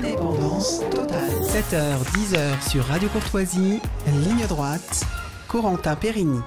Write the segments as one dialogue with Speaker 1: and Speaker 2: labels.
Speaker 1: Indépendance totale. 7h, 10h sur Radio Courtoisie, ligne droite, Corentin Périni.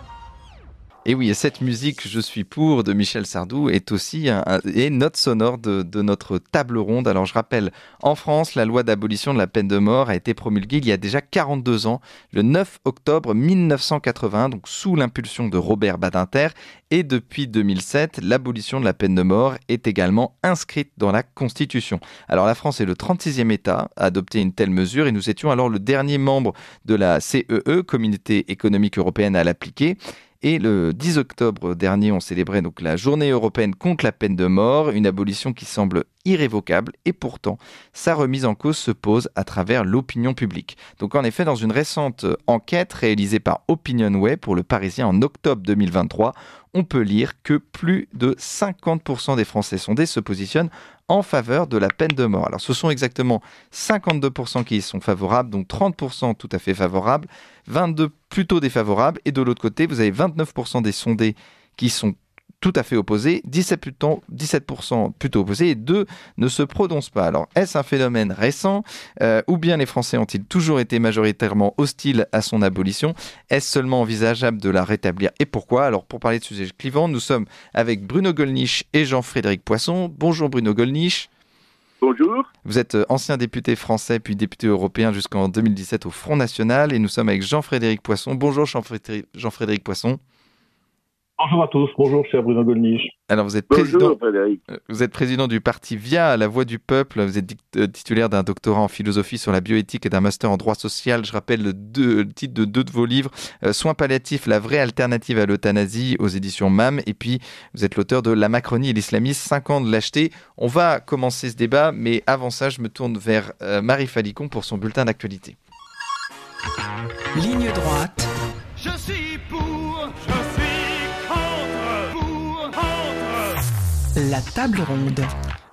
Speaker 2: Et oui, et cette musique Je suis pour de Michel Sardou est aussi est note sonore de notre table ronde. Alors je rappelle, en France, la loi d'abolition de la peine de mort a été promulguée il y a déjà 42 ans, le 9 octobre 1981, donc sous l'impulsion de Robert Badinter. Et depuis 2007, l'abolition de la peine de mort est également inscrite dans la Constitution. Alors la France est le 36e État à adopter une telle mesure et nous étions alors le dernier membre de la CEE, Communauté économique européenne, à l'appliquer. Et le 10 octobre dernier, on célébrait donc la journée européenne contre la peine de mort, une abolition qui semble irrévocable et pourtant sa remise en cause se pose à travers l'opinion publique. Donc en effet, dans une récente enquête réalisée par Opinionway pour Le Parisien en octobre 2023, on peut lire que plus de 50% des Français sondés se positionnent en faveur de la peine de mort. Alors ce sont exactement 52% qui y sont favorables, donc 30% tout à fait favorables, 22% plutôt défavorables, et de l'autre côté, vous avez 29% des sondés qui sont tout à fait opposés, 17% plutôt opposés et 2 ne se prononcent pas. Alors, est-ce un phénomène récent ou bien les Français ont-ils toujours été majoritairement hostiles à son abolition? Est-ce seulement envisageable de la rétablir et pourquoi? Alors, pour parler de ce sujet clivant, nous sommes avec Bruno Gollnisch et Jean-Frédéric Poisson. Bonjour Bruno Gollnisch.
Speaker 3: Bonjour.
Speaker 2: Vous êtes ancien député français puis député européen jusqu'en 2017 au Front National et nous sommes avec Jean-Frédéric Poisson. Bonjour Jean-Frédéric Poisson.
Speaker 4: Bonjour à tous, bonjour cher Bruno Gollnisch.
Speaker 2: Alors vous êtes président du parti VIA, la Voix du Peuple, vous êtes titulaire d'un doctorat en philosophie sur la bioéthique et d'un master en droit social. Je rappelle le titre de 2 de vos livres, Soins palliatifs, la vraie alternative à l'euthanasie aux éditions MAM, et puis vous êtes l'auteur de La Macronie et l'islamisme, 5 ans de lâcheté. On va commencer ce débat, mais avant ça je me tourne vers Marie Falicon pour son bulletin d'actualité.
Speaker 1: Ligne droite.
Speaker 5: Je suis pour, je suis
Speaker 1: La table ronde.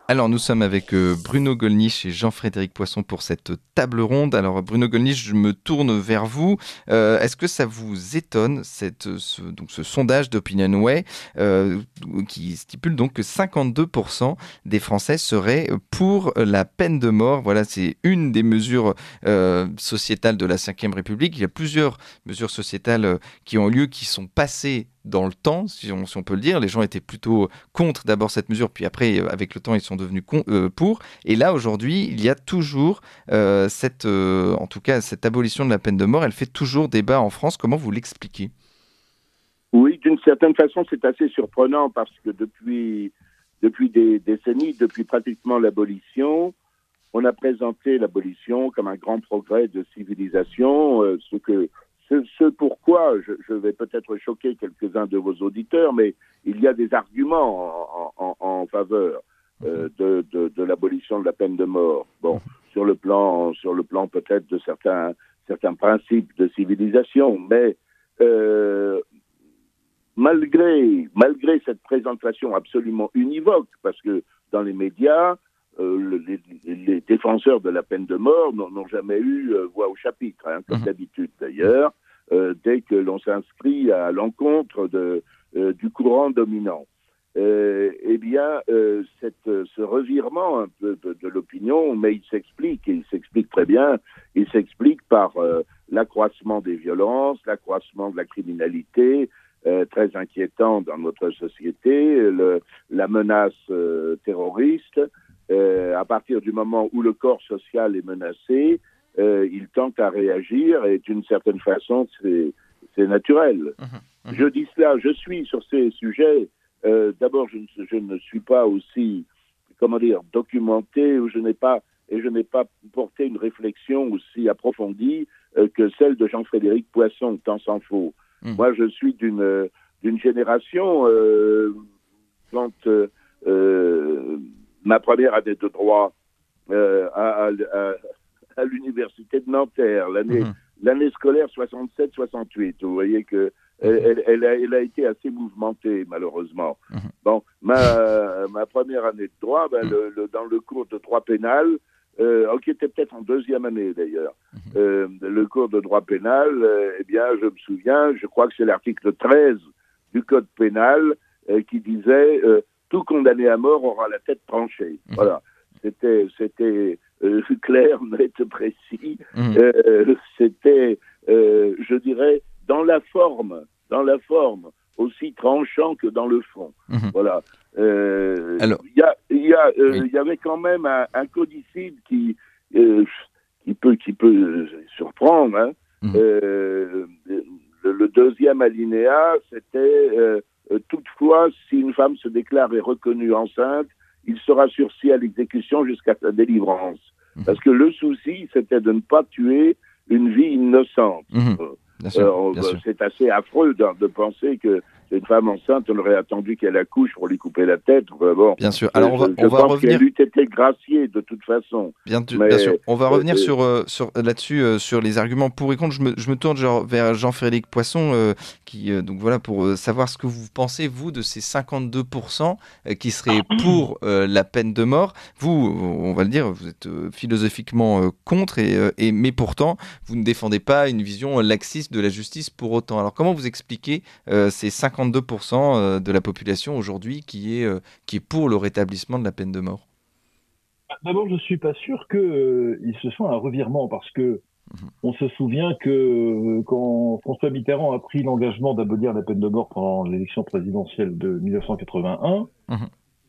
Speaker 2: Alors nous sommes avec Bruno Gollnisch et Jean-Frédéric Poisson pour cette table ronde. Alors Bruno Gollnisch, je me tourne vers vous. Est-ce que ça vous étonne ce sondage d'Opinionway qui stipule donc que 52% des Français seraient pour la peine de mort? Voilà, c'est une des mesures sociétales de la Ve République. Il y a plusieurs mesures sociétales qui ont lieu, qui sont passées dans le temps, si on peut le dire. Les gens étaient plutôt contre d'abord cette mesure, puis après, avec le temps, ils sont devenus pour. Et là, aujourd'hui, il y a toujours cette abolition de la peine de mort. Elle fait toujours débat en France. Comment vous l'expliquez?
Speaker 3: Oui, d'une certaine façon, c'est assez surprenant parce que depuis des décennies, depuis pratiquement l'abolition, on a présenté l'abolition comme un grand progrès de civilisation, ce pourquoi, je vais peut-être choquer quelques-uns de vos auditeurs, mais il y a des arguments en faveur de l'abolition de la peine de mort. Bon, sur le plan peut-être de certains principes de civilisation, mais malgré cette présentation absolument univoque, parce que dans les médias, les défenseurs de la peine de mort n'ont jamais eu voix au chapitre, comme d'habitude d'ailleurs, dès que l'on s'inscrit à l'encontre du courant dominant. Ce revirement un peu de l'opinion, mais il s'explique très bien, il s'explique par l'accroissement des violences, l'accroissement de la criminalité, très inquiétant dans notre société, la menace terroriste. À partir du moment où le corps social est menacé, il tente à réagir et d'une certaine façon, c'est naturel. Je dis cela, je suis sur ces sujets. D'abord, je ne suis pas aussi, documenté, ou je n'ai pas porté une réflexion aussi approfondie que celle de Jean-Frédéric Poisson, tant s'en faut. Moi, je suis d'une génération quand ma première année de droit à l'université de Nanterre, l'année scolaire 67-68. Vous voyez que elle a été assez mouvementée, malheureusement. Bon, ma première année de droit, dans le cours de droit pénal, qui était peut-être en 2e année d'ailleurs, le cours de droit pénal, je me souviens, je crois que c'est l'article 13 du code pénal qui disait tout condamné à mort aura la tête tranchée. Voilà. C'était clair, net, précis. C'était, je dirais, dans la forme, aussi tranchant que dans le fond. Voilà. Il y avait quand même un codicile qui peut surprendre. Hein. Le deuxième alinéa, c'était toutefois, si une femme se déclare et reconnue enceinte, il sera sursis à l'exécution jusqu'à sa délivrance. Parce que le souci, c'était de ne pas tuer une vie innocente.
Speaker 2: Bien sûr.
Speaker 3: C'est assez affreux de penser que une femme enceinte, on aurait attendu qu'elle accouche pour lui couper la tête. Bon,
Speaker 2: bien sûr. Alors,
Speaker 3: on va revenir. Elle eût été graciée de toute façon.
Speaker 2: Bien sûr. On va revenir là-dessus, sur les arguments pour et contre. Je me tourne vers Jean-Frédéric Poisson, donc voilà, pour savoir ce que vous pensez, vous, de ces 52% qui seraient pour la peine de mort. Vous, on va le dire, vous êtes philosophiquement contre, mais pourtant, vous ne défendez pas une vision laxiste de la justice pour autant. Alors, comment vous expliquez ces 52% de la population aujourd'hui qui est pour le rétablissement de la peine de mort?
Speaker 4: D'abord, je ne suis pas sûr qu'il se soit un revirement, parce que on se souvient que quand François Mitterrand a pris l'engagement d'abolir la peine de mort pendant l'élection présidentielle de 1981,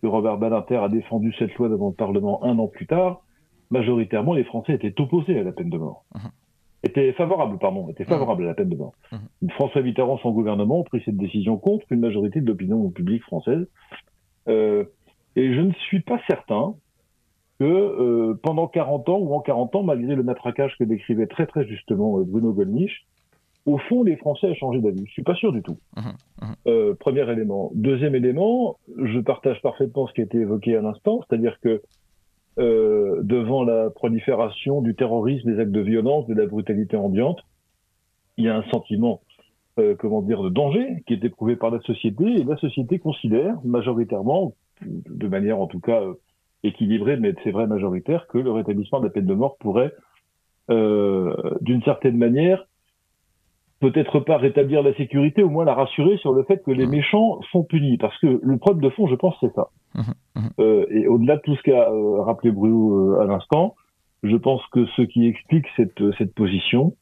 Speaker 4: que Robert Badinter a défendu cette loi devant le Parlement un an plus tard, majoritairement les Français étaient opposés à la peine de mort. Étaient favorables à la peine de mort. François Mitterrand, son gouvernement, ont pris cette décision contre une majorité de l'opinion publique française. Et je ne suis pas certain que pendant 40 ans, ou en 40 ans, malgré le matraquage que décrivait très très justement Bruno Gollnisch, au fond, les Français ont changé d'avis. Je suis pas sûr du tout. Premier élément. Deuxième élément, je partage parfaitement ce qui a été évoqué à l'instant, c'est-à-dire que devant la prolifération du terrorisme, des actes de violence, de la brutalité ambiante, il y a un sentiment, de danger qui est éprouvé par la société, et la société considère majoritairement, de manière en tout cas équilibrée, mais c'est vrai majoritaire, que le rétablissement de la peine de mort pourrait, d'une certaine manière, peut-être pas rétablir la sécurité, au moins la rassurer sur le fait que les méchants sont punis. Parce que le problème de fond, je pense, c'est ça. Et au-delà de tout ce qu'a rappelé Bruno à l'instant, je pense que ce qui explique cette position,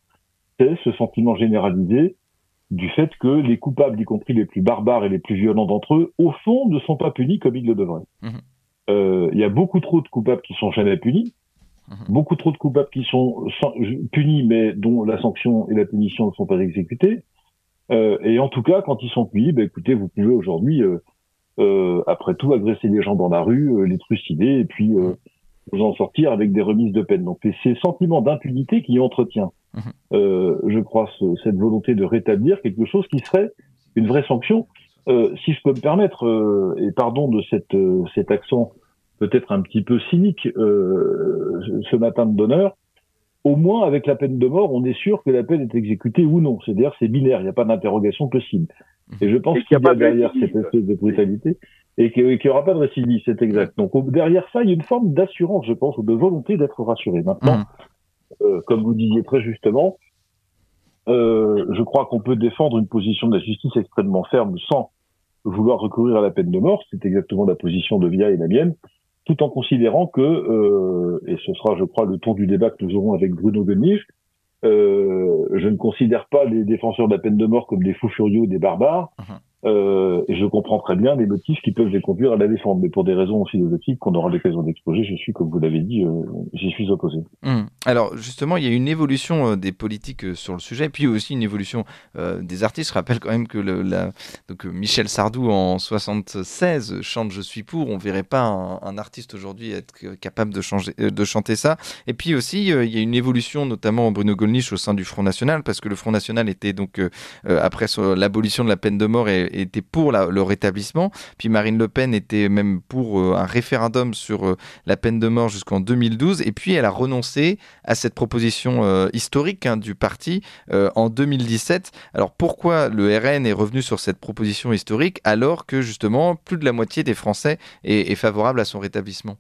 Speaker 4: c'est ce sentiment généralisé du fait que les coupables, y compris les plus barbares et les plus violents d'entre eux, au fond, ne sont pas punis comme ils le devraient. Il y a beaucoup trop de coupables qui sont jamais punis, beaucoup trop de coupables qui sont punis, mais dont la sanction et la punition ne sont pas exécutées. Et en tout cas, quand ils sont punis, écoutez, vous pouvez aujourd'hui, après tout, agresser les gens dans la rue, les trucider, et puis vous en sortir avec des remises de peine. Donc c'est ces sentiments d'impunité qui entretient, je crois, cette volonté de rétablir quelque chose qui serait une vraie sanction. Si je peux me permettre, et pardon de cet accent peut-être un petit peu cynique ce matin de d'honneur, au moins avec la peine de mort, on est sûr que la peine est exécutée ou non. C'est-à-dire c'est binaire, il n'y a pas d'interrogation possible. Et je pense qu'il y a derrière cette espèce de brutalité, et qu'il n'y aura pas de récidive, c'est exact. Donc derrière ça, il y a une forme d'assurance, je pense, ou de volonté d'être rassuré. Maintenant, comme vous disiez très justement, je crois qu'on peut défendre une position de la justice extrêmement ferme sans vouloir recourir à la peine de mort. C'est exactement la position de Via et la mienne, tout en considérant que, et ce sera, je crois, le ton du débat que nous aurons avec Bruno Gollnisch, je ne considère pas les défenseurs de la peine de mort comme des fous furieux ou des barbares, et je comprends très bien les motifs qui peuvent les conduire à la défendre. Mais pour des raisons philosophiques qu'on aura l'occasion d'exposer, je suis, comme vous l'avez dit, j'y suis opposé.
Speaker 2: Alors justement, il y a une évolution des politiques sur le sujet, puis aussi une évolution des artistes. Je rappelle quand même que donc Michel Sardou en 76 chante Je suis pour. On verrait pas un artiste aujourd'hui être capable de chanter ça. Et puis aussi, il y a une évolution, notamment Bruno Gollnisch au sein du Front National, parce que le Front National était donc après l'abolition de la peine de mort était pour le rétablissement. Puis Marine Le Pen était même pour un référendum sur la peine de mort jusqu'en 2012. Et puis elle a renoncé à cette proposition historique du parti en 2017. Alors pourquoi le RN est revenu sur cette proposition historique alors que justement plus de la moitié des Français est favorable à son rétablissement?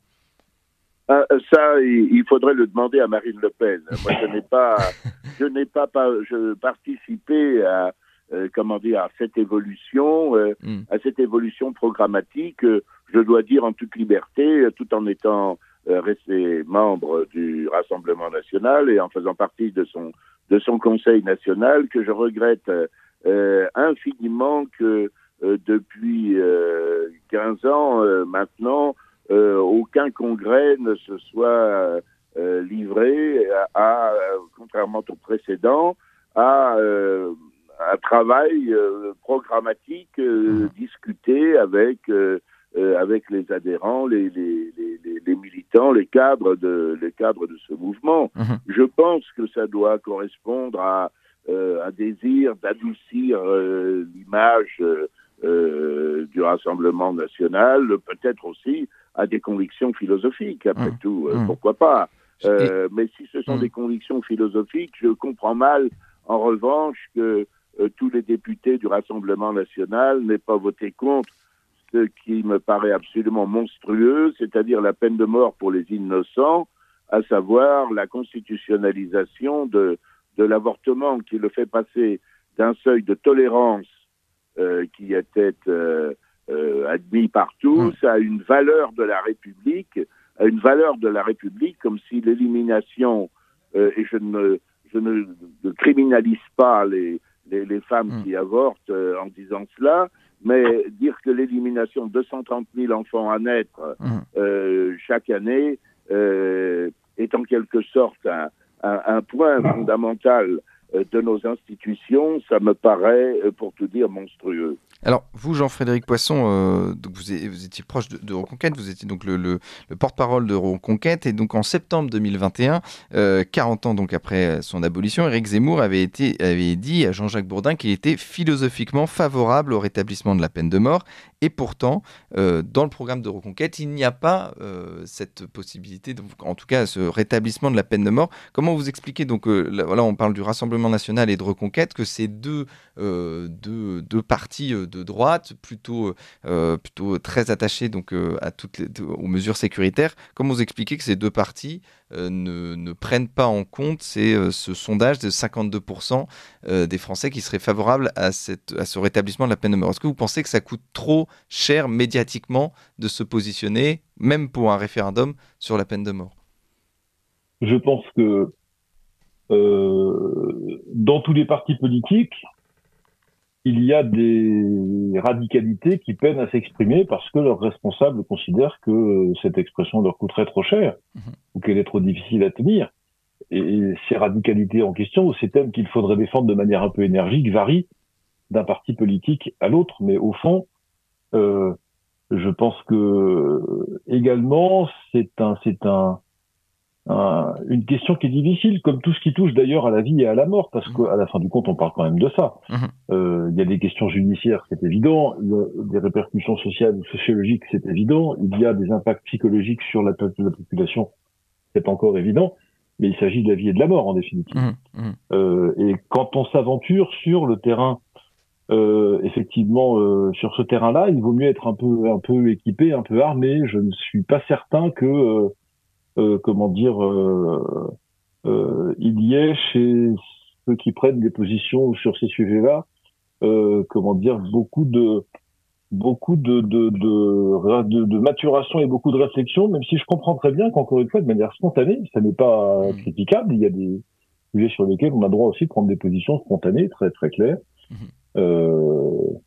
Speaker 3: Ça, il faudrait le demander à Marine Le Pen. Moi, je n'ai pas participé à cette évolution programmatique. Je dois dire en toute liberté, tout en étant resté membre du Rassemblement national et en faisant partie de son conseil national, que je regrette infiniment que depuis 15 ans maintenant, aucun congrès ne se soit livré contrairement au précédent, à un travail programmatique discuté avec les adhérents, les militants, les cadres de ce mouvement. Je pense que ça doit correspondre à un désir d'adoucir l'image du Rassemblement national, peut-être aussi à des convictions philosophiques, après tout, pourquoi pas. Mais si ce sont des convictions philosophiques, je comprends mal, en revanche, que tous les députés du Rassemblement national n'aient pas voté contre ce qui me paraît absolument monstrueux, c'est-à-dire la peine de mort pour les innocents, à savoir la constitutionnalisation de l'avortement, qui le fait passer d'un seuil de tolérance qui était admis par tous à une valeur de la République, comme si l'élimination, et je ne criminalise pas les femmes qui avortent en disant cela, mais dire que l'élimination de 230 000 enfants à naître chaque année est en quelque sorte un point fondamental de nos institutions, ça me paraît, pour tout dire, monstrueux.
Speaker 2: Alors, vous, Jean-Frédéric Poisson, donc vous étiez proche de Reconquête, vous étiez donc le porte-parole de Reconquête, et donc en septembre 2021, 40 ans donc après son abolition, Éric Zemmour avait dit à Jean-Jacques Bourdin qu'il était philosophiquement favorable au rétablissement de la peine de mort, et pourtant, dans le programme de Reconquête, il n'y a pas cette possibilité, donc, en tout cas ce rétablissement de la peine de mort. Comment vous expliquez, donc voilà, on parle du Rassemblement national et de Reconquête, que ces deux partis de droite, plutôt très attachés donc aux mesures sécuritaires. Comment vous expliquez que ces deux partis ne prennent pas en compte ce sondage de 52% des Français qui seraient favorables à ce rétablissement de la peine de mort? Est-ce que vous pensez que ça coûte trop cher médiatiquement de se positionner, même pour un référendum, sur la peine de mort?
Speaker 4: Je pense que dans tous les partis politiques, il y a des radicalités qui peinent à s'exprimer parce que leurs responsables considèrent que cette expression leur coûterait trop cher ou qu'elle est trop difficile à tenir. Et ces radicalités en question, ou ces thèmes qu'il faudrait défendre de manière un peu énergique, varient d'un parti politique à l'autre. Mais au fond, je pense que également c'est une question qui est difficile, comme tout ce qui touche d'ailleurs à la vie et à la mort, parce qu'à la fin du compte, on parle quand même de ça. Il y a des questions judiciaires, c'est évident, il y a des répercussions sociales ou sociologiques, c'est évident, il y a des impacts psychologiques sur la population, c'est encore évident, mais il s'agit de la vie et de la mort, en définitive. Et quand on s'aventure sur le terrain, effectivement, sur ce terrain-là, il vaut mieux être un peu équipé, un peu armé. Je ne suis pas certain que il y ait chez ceux qui prennent des positions sur ces sujets-là, beaucoup de maturation et beaucoup de réflexion, même si je comprends très bien qu'encore une fois, de manière spontanée, ça n'est pas critiquable. Il y a des sujets sur lesquels on a droit aussi de prendre des positions spontanées, très très claires. On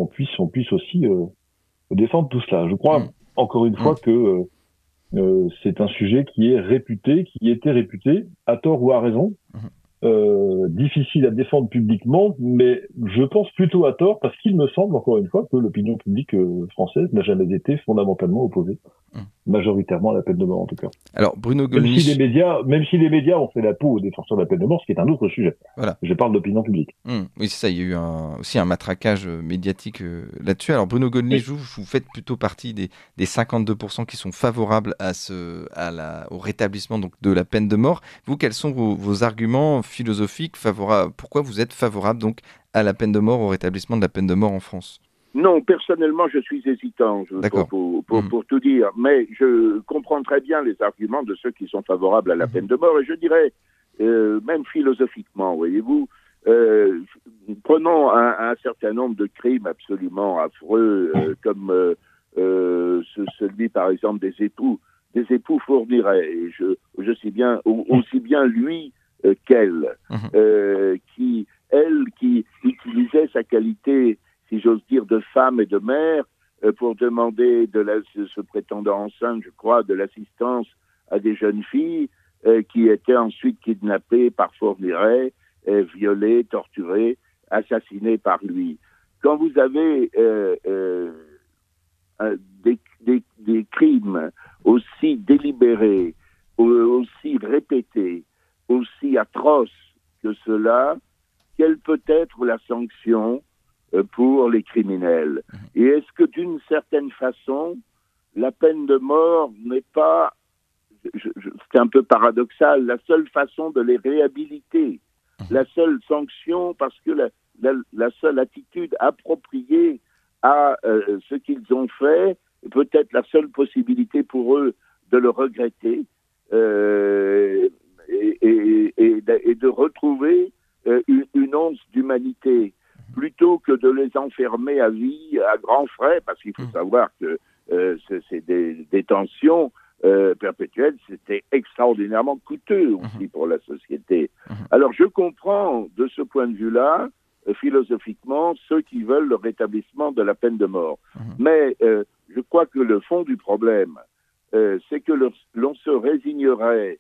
Speaker 4: puisse aussi défendre tout cela. Je crois encore une fois que c'est un sujet qui était réputé, à tort ou à raison, difficile à défendre publiquement, mais je pense plutôt à tort, parce qu'il me semble, encore une fois, que l'opinion publique française n'a jamais été fondamentalement opposée, majoritairement à la peine de mort en tout cas.
Speaker 2: Alors Bruno Gollnisch...
Speaker 4: Même si les médias ont fait la peau aux défenseurs de la peine de mort, ce qui est un autre sujet. Voilà. Je parle d'opinion publique.
Speaker 2: Oui, c'est ça, il y a eu aussi un matraquage médiatique là-dessus. Alors Bruno Gollnisch, vous faites plutôt partie des 52% qui sont favorables au rétablissement donc, de la peine de mort. Vous, quels sont vos arguments philosophiques favorables? Pourquoi vous êtes favorable donc à la peine de mort, au rétablissement de la peine de mort en France?
Speaker 3: Non, personnellement, je suis hésitant pour tout dire, mais je comprends très bien les arguments de ceux qui sont favorables à la peine de mort, et je dirais, même philosophiquement, voyez-vous, prenons un certain nombre de crimes absolument affreux, comme celui, par exemple, des époux des époux Fourniret, et je sais bien, aussi bien lui qu'elle, qui utilisait sa qualité, si j'ose dire, de femme et de mère pour demander se prétendant enceinte, je crois, de l'assistance à des jeunes filles qui étaient ensuite kidnappées par Fourniret, violées, torturées, assassinées par lui. Quand vous avez des crimes aussi délibérés, aussi répétés, aussi atroces que cela, quelle peut être la sanction pour les criminels? Et est-ce que d'une certaine façon, la peine de mort n'est pas, c'est un peu paradoxal, la seule façon de les réhabiliter, la seule sanction, parce que la seule attitude appropriée à ce qu'ils ont fait, peut-être la seule possibilité pour eux de le regretter et de retrouver une once d'humanité, plutôt que de les enfermer à vie, à grands frais, parce qu'il faut savoir que c'est des détentions perpétuelles, c'était extraordinairement coûteux aussi pour la société. Alors je comprends de ce point de vue-là, philosophiquement, ceux qui veulent le rétablissement de la peine de mort. Mais je crois que le fond du problème, c'est que l'on se résignerait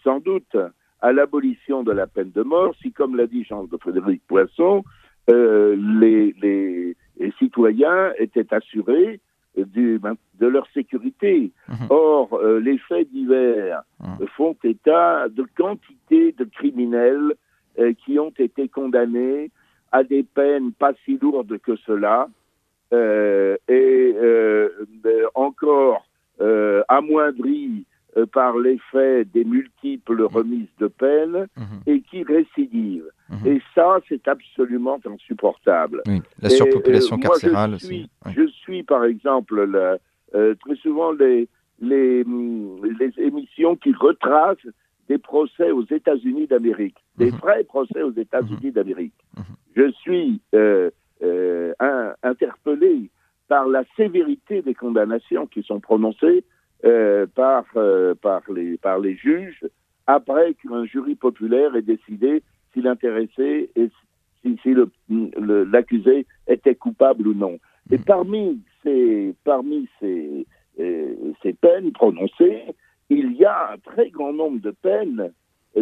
Speaker 3: sans doute à l'abolition de la peine de mort si, comme l'a dit Jean-Frédéric Poisson, les citoyens étaient assurés de leur sécurité. Or, les faits divers font état de quantité de criminels qui ont été condamnés à des peines pas si lourdes que cela, encore amoindris par l'effet des multiples remises de peine et qui récidivent. Et ça, c'est absolument insupportable.
Speaker 2: Oui, la surpopulation carcérale aussi.
Speaker 3: Je suis, par exemple, très souvent les émissions qui retracent des procès aux États-Unis d'Amérique, des vrais procès aux États-Unis d'Amérique. Je suis interpellé par la sévérité des condamnations qui sont prononcées par les juges après qu'un jury populaire ait décidé si l'intéressé et si l'accusé était coupable ou non. Et parmi ces peines prononcées, il y a un très grand nombre de peines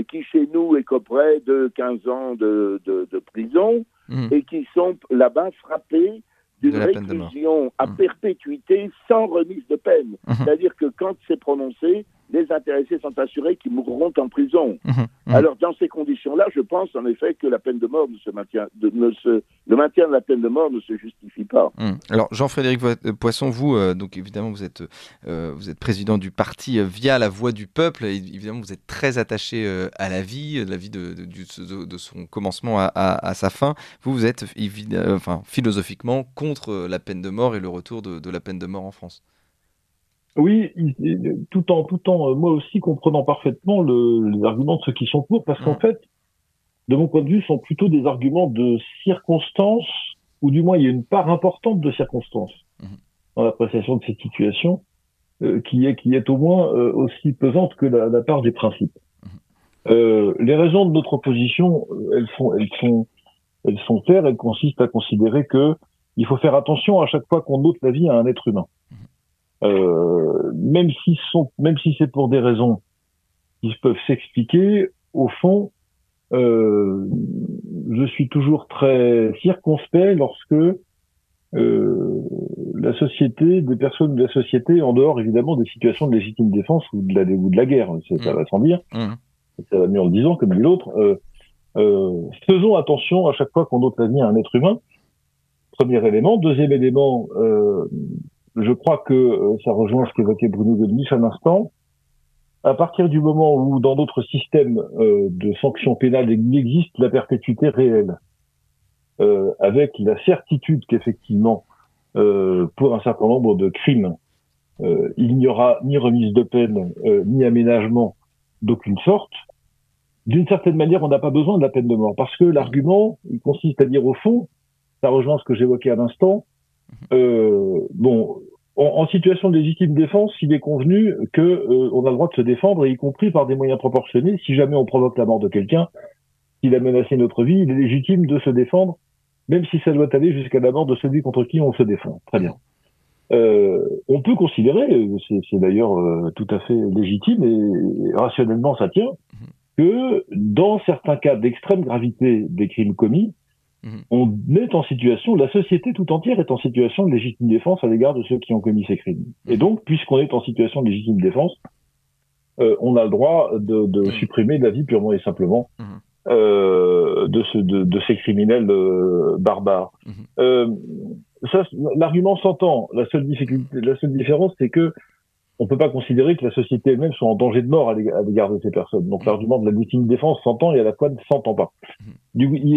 Speaker 3: qui, chez nous, écoperaient de 15 ans de prison et qui sont là-bas frappées d'une réclusion à perpétuité sans remise de peine. C'est-à-dire que quand c'est prononcé, les intéressés sont assurés qu'ils mourront en prison. Alors, dans ces conditions-là, je pense en effet que la peine de mort le maintien de la peine de mort ne se justifie pas.
Speaker 2: Alors, Jean-Frédéric Poisson, vous, donc évidemment, vous êtes président du parti Via la Voix du Peuple. Et évidemment, vous êtes très attaché à la vie de son commencement à sa fin. Vous êtes philosophiquement contre la peine de mort et le retour de la peine de mort en France.
Speaker 4: Oui, tout en moi aussi comprenant parfaitement les arguments de ceux qui sont pour, parce qu'en fait, de mon point de vue, sont plutôt des arguments de circonstance, ou du moins il y a une part importante de circonstance dans l'appréciation de cette situation, qui est au moins aussi pesante que la part des principes. Les raisons de notre opposition, elles sont claires, elles consistent à considérer que il faut faire attention à chaque fois qu'on ôte la vie à un être humain. Même si c'est pour des raisons qui peuvent s'expliquer, au fond, je suis toujours très circonspect lorsque la société, des personnes de la société, en dehors évidemment des situations de légitime défense ou de la guerre, ça va sans dire, ça va mieux en le disant comme dit l'autre, faisons attention à chaque fois qu'on ôte la vie à un être humain. Premier élément. Deuxième élément, je crois que ça rejoint ce qu'évoquait Bruno Gollnisch à l'instant. À partir du moment où, dans notre système de sanctions pénales, il existe la perpétuité réelle, avec la certitude qu'effectivement, pour un certain nombre de crimes, il n'y aura ni remise de peine, ni aménagement d'aucune sorte, d'une certaine manière, on n'a pas besoin de la peine de mort. Parce que l'argument, il consiste à dire au fond, ça rejoint ce que j'évoquais à l'instant, en situation de légitime défense, il est convenu que on a le droit de se défendre, y compris par des moyens proportionnés. Si jamais on provoque la mort de quelqu'un, s'il a menacé notre vie, il est légitime de se défendre, même si ça doit aller jusqu'à la mort de celui contre qui on se défend. Très bien. On peut considérer, c'est d'ailleurs tout à fait légitime et rationnellement ça tient, que dans certains cas d'extrême gravité des crimes commis, on est en situation, la société tout entière est en situation de légitime défense à l'égard de ceux qui ont commis ces crimes. Et donc, puisqu'on est en situation de légitime défense, on a le droit de supprimer la vie purement et simplement de ces criminels barbares. Ça, l'argument s'entend. La seule différence, c'est que on peut pas considérer que la société elle-même soit en danger de mort à l'égard de ces personnes. Donc l'argument de la légitime défense s'entend et à la fois ne s'entend pas.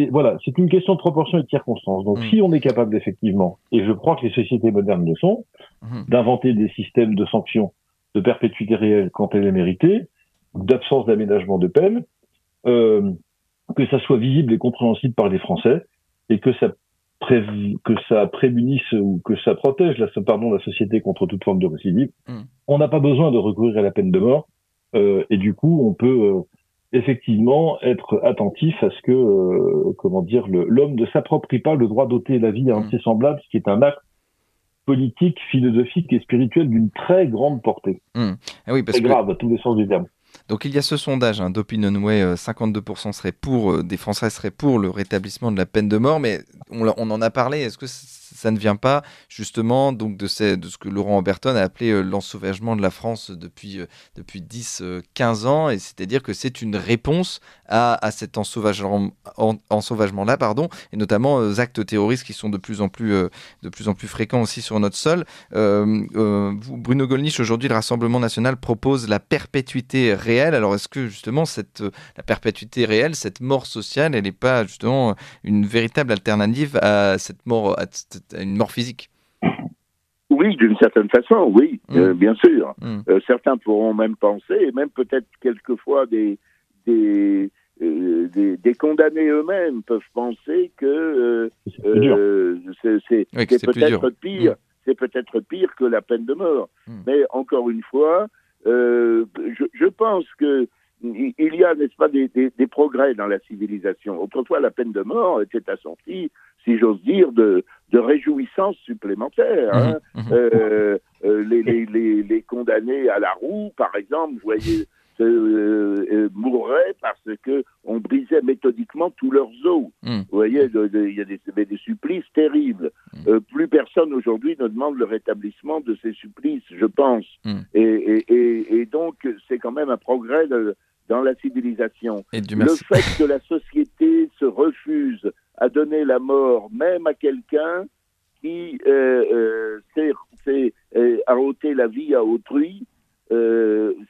Speaker 4: Voilà, c'est une question de proportion et de circonstances. Donc si on est capable effectivement, et je crois que les sociétés modernes le sont, d'inventer des systèmes de sanctions de perpétuité réelle quand elle est méritée, d'absence d'aménagement de peine, que ça soit visible et compréhensible par les Français, et que ça prémunisse ou que ça protège la société contre toute forme de récidive. On n'a pas besoin de recourir à la peine de mort, et du coup, on peut effectivement être attentif à ce que, l'homme ne s'approprie pas le droit d'ôter la vie à un de ses semblables, ce qui est un acte politique, philosophique et spirituel d'une très grande portée.
Speaker 2: Ah oui, parce
Speaker 4: très grave à tous les sens du terme.
Speaker 2: Donc il y a ce sondage d'Opinionway, 52% des Français seraient pour le rétablissement de la peine de mort, mais on en a parlé, est-ce que ça ne vient pas justement donc de ce que Laurent Oberton a appelé l'ensauvagement de la France depuis 10-15 ans, et c'est-à-dire que c'est une réponse à cet ensauvagement-là, et notamment aux actes terroristes qui sont de plus en plus fréquents aussi sur notre sol. Bruno Gollnisch, aujourd'hui, le Rassemblement national propose la perpétuité réelle. Alors, est-ce que justement la perpétuité réelle, cette mort sociale, elle n'est pas justement une véritable alternative à cette mort, à une mort physique?
Speaker 3: Oui, d'une certaine façon, oui, bien sûr. Certains pourront même penser, et même peut-être quelquefois des condamnés eux-mêmes peuvent penser que c'est peut-être pire. C'est peut-être pire que la peine de mort. Mais encore une fois, je pense que il y a, n'est-ce pas, des progrès dans la civilisation. Autrefois, la peine de mort était assortie, si j'ose dire, de réjouissances supplémentaires. Les condamnés à la roue, par exemple, vous voyez, mourraient parce que on brisait méthodiquement tous leurs os. Vous voyez, il y a des supplices terribles. Plus personne aujourd'hui ne demande le rétablissement de ces supplices, je pense. Et donc, c'est quand même un progrès dans la civilisation. Le fait que la société se refuse à donner la mort, même à quelqu'un qui a ôté la vie à autrui,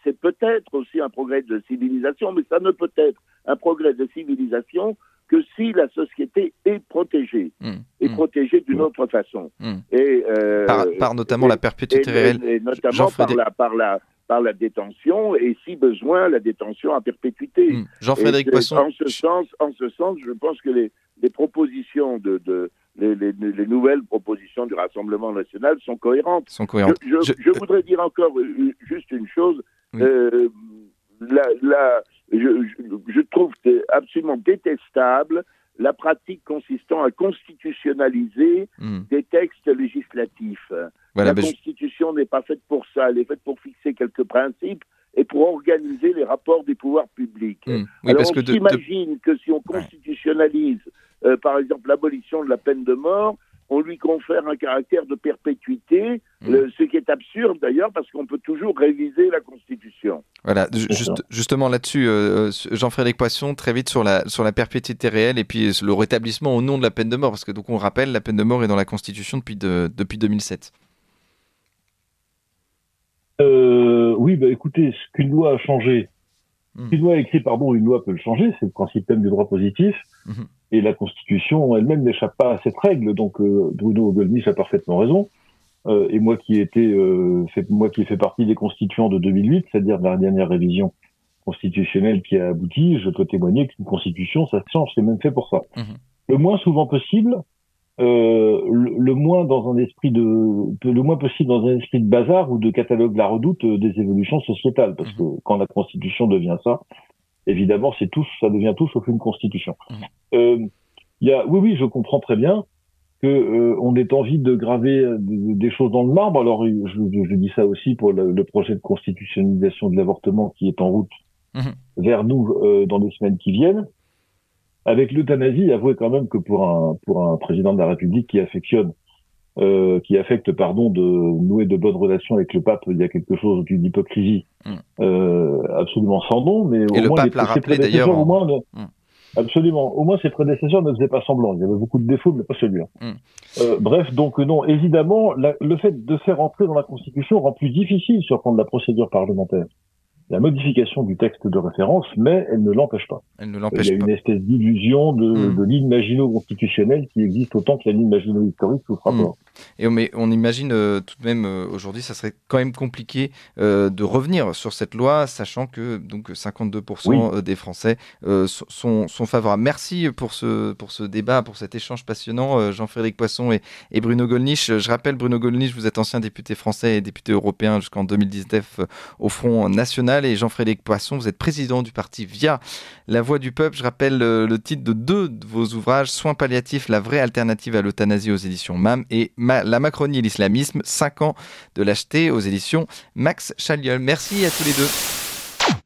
Speaker 3: c'est peut-être aussi un progrès de civilisation, mais ça ne peut être un progrès de civilisation que si la société est protégée, protégée d'une autre façon. Et,
Speaker 2: par notamment la perpétuité réelle.
Speaker 3: Et notamment par la détention, et si besoin, la détention à perpétuité.
Speaker 2: Jean-Frédéric Poisson.
Speaker 3: En ce sens, je pense que les propositions les nouvelles propositions du Rassemblement national sont cohérentes. Je voudrais dire encore juste une chose. Je trouve absolument détestable la pratique consistant à constitutionnaliser des textes législatifs. La Constitution n'est pas faite pour ça, elle est faite pour fixer quelques principes et pour organiser les rapports des pouvoirs publics. Alors on s'imagine que si on constitutionnalise, par exemple, l'abolition de la peine de mort, on lui confère un caractère de perpétuité, ce qui est absurde d'ailleurs, parce qu'on peut toujours réviser la Constitution.
Speaker 2: Voilà, justement là-dessus, Jean-Frédéric Poisson, très vite sur la perpétuité réelle et puis le rétablissement au nom de la peine de mort, parce que donc on rappelle, la peine de mort est dans la Constitution depuis 2007.
Speaker 4: Oui, écoutez, ce qu'une loi a changé, une loi écrite, une loi peut le changer, c'est le principe même du droit positif, et la Constitution elle-même n'échappe pas à cette règle, donc Bruno Gollnisch a parfaitement raison, et moi qui ai fait partie des constituants de 2008, c'est-à-dire de la dernière révision constitutionnelle qui a abouti, je peux témoigner qu'une Constitution, ça se change, c'est même fait pour ça. Le moins souvent possible, le moins possible dans un esprit de bazar ou de catalogue la redoute des évolutions sociétales, parce que quand la Constitution devient ça, évidemment, ça devient tout sauf une Constitution. Oui, je comprends très bien que on ait envie de graver des choses dans le marbre. Alors, je dis ça aussi pour le projet de constitutionnalisation de l'avortement qui est en route vers nous dans les semaines qui viennent. Avec l'euthanasie, avouez quand même que pour un président de la République qui affecte de nouer de bonnes relations avec le pape, il y a quelque chose d'une hypocrisie absolument sans nom. Mais
Speaker 2: et le pape l'a rappelé d'ailleurs.
Speaker 4: Absolument. Au moins, ses prédécesseurs ne faisaient pas semblant. Il y avait beaucoup de défauts, mais pas celui-là. Bref, donc non, évidemment, le fait de faire entrer dans la Constitution rend plus difficile sur le plan de la procédure parlementaire la modification du texte de référence, mais elle ne l'empêche pas.
Speaker 2: Elle ne l'empêche pas.
Speaker 4: Il y a une espèce d'illusion de l'immagino constitutionnel qui existe autant que l'immagino historique sous rapport.
Speaker 2: Et on imagine tout de même aujourd'hui, ça serait quand même compliqué de revenir sur cette loi, sachant que donc 52% des Français sont favorables. Merci pour ce débat, pour cet échange passionnant, Jean-Frédéric Poisson et Bruno Gollnisch. Je rappelle, Bruno Gollnisch, vous êtes ancien député français et député européen jusqu'en 2019 au Front National, et Jean-Frédéric Poisson, vous êtes président du parti Via la Voix du Peuple. Je rappelle le titre de 2 de vos ouvrages, Soins palliatifs, la vraie alternative à l'euthanasie aux éditions MAM, et La Macronie et l'islamisme, 5 ans de lâcheté aux éditions Max Chaliol. Merci à tous les deux.